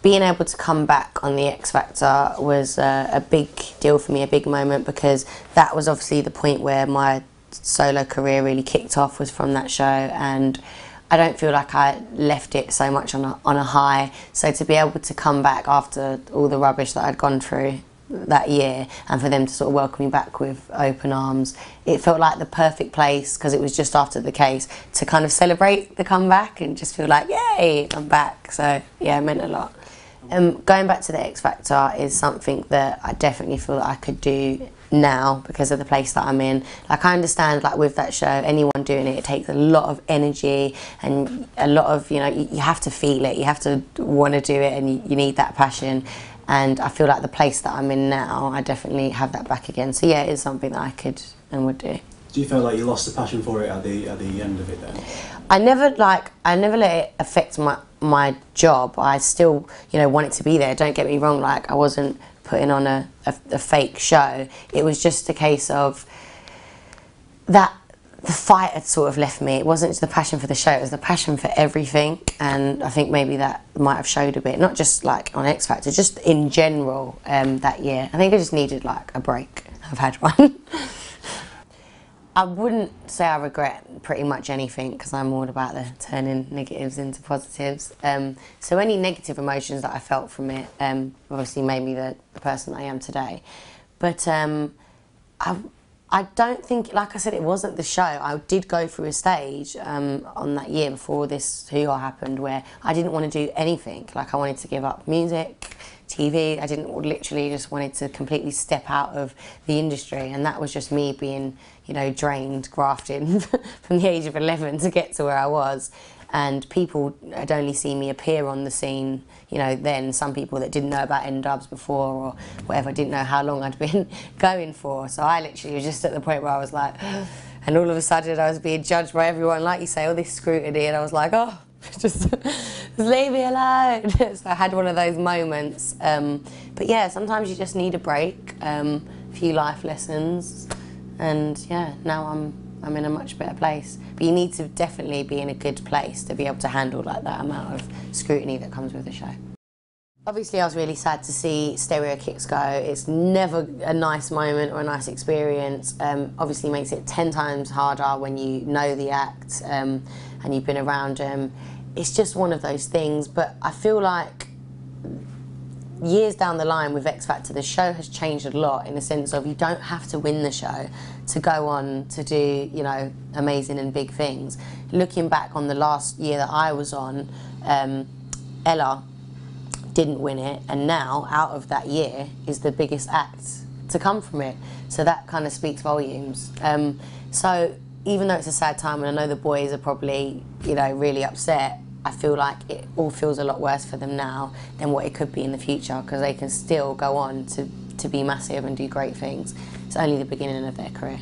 being able to come back on the X Factor was a big deal for me, a big moment, because that was obviously the point where my solo career really kicked off, was from that show, and I don't feel like I left it so much on a high. So to be able to come back after all the rubbish that I'd gone through that year, and for them to sort of welcome me back with open arms, it felt like the perfect place, because it was just after the case, to kind of celebrate the comeback and just feel like, yay, I'm back. So yeah, it meant a lot. Going back to the X Factor is something that I definitely feel that I could do now because of the place that I'm in. Like, I understand, like, with that show, anyone doing it, it takes a lot of energy and a lot of, you know, you have to feel it, you have to want to do it, and you need that passion. And I feel like the place that I'm in now, I definitely have that back again. So yeah, it is something that I could and would do. Do you feel like you lost the passion for it at the end of it then? I never let it affect my job. I still, you know, want it to be there. Don't get me wrong, like, I wasn't putting on a fake show. It was just a case of that the fight had sort of left me. It wasn't just the passion for the show, it was the passion for everything. And I think maybe that might have showed a bit, not just like on X Factor, just in general that year. I think I just needed like a break. I've had one. I wouldn't say I regret pretty much anything, because I'm all about the turning negatives into positives. So any negative emotions that I felt from it obviously made me the person I am today. But I don't think, like I said, it wasn't the show. I did go through a stage on that year before this hoo-ha happened where I didn't want to do anything. Like, I wanted to give up music, TV. I didn't, literally just wanted to completely step out of the industry, and that was just me being, you know, drained, grafted from the age of 11 to get to where I was. And people had only seen me appear on the scene, you know, then some people that didn't know about N-Dubs before or whatever, didn't know how long I'd been going for. So I literally was just at the point where I was like, and all of a sudden I was being judged by everyone, like you say, all this scrutiny, and I was like, oh, just leave me alone. So I had one of those moments. But yeah, sometimes you just need a break, a few life lessons, and yeah, now I'm in a much better place. But you need to definitely be in a good place to be able to handle like that amount of scrutiny that comes with the show. Obviously I was really sad to see Stereo Kicks go. It's never a nice moment or a nice experience. Obviously makes it 10 times harder when you know the act and you've been around them. It's just one of those things, but I feel like years down the line with X Factor, the show has changed a lot in the sense of you don't have to win the show to go on to do, you know, amazing and big things. Looking back on the last year that I was on, Ella didn't win it, and now out of that year is the biggest act to come from it. So that kind of speaks volumes. So even though it's a sad time, and I know the boys are probably, you know, really upset, I feel like it all feels a lot worse for them now than what it could be in the future, because they can still go on to be massive and do great things. It's only the beginning of their career.